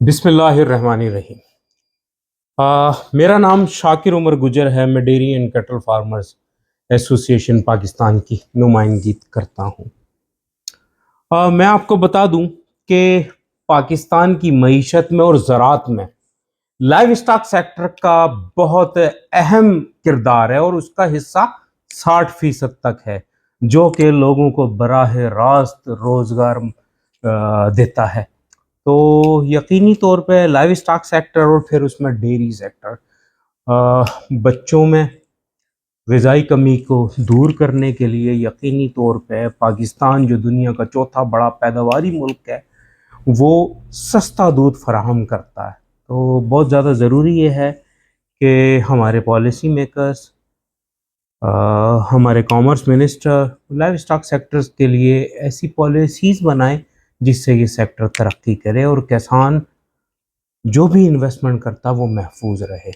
بسم اللہ الرحمن الرحیم۔ میرا نام شاکر عمر گجر ہے۔ میں ڈیری اینڈ کیٹل فارمرز ایسوسی ایشن پاکستان کی نمائندگی کرتا ہوں۔ میں آپ کو بتا دوں کہ پاکستان کی معیشت میں اور زراعت میں لائیو اسٹاک سیکٹر کا بہت اہم کردار ہے اور اس کا حصہ 60% تک ہے، جو کہ لوگوں کو براہ راست روزگار دیتا ہے۔ تو یقینی طور پہ لائیو اسٹاک سیکٹر اور پھر اس میں ڈیری سیکٹر بچوں میں غذائی کمی کو دور کرنے کے لیے یقینی طور پہ پاکستان جو دنیا کا چوتھا بڑا پیداواری ملک ہے وہ سستا دودھ فراہم کرتا ہے۔ تو بہت زیادہ ضروری یہ ہے کہ ہمارے پالیسی میکرز، ہمارے commerce minister live stock sectors کے لیے ایسی پالیسیز بنائیں جس سے یہ سیکٹر ترقی کرے اور کسان جو بھی انویسٹمنٹ کرتا وہ محفوظ رہے۔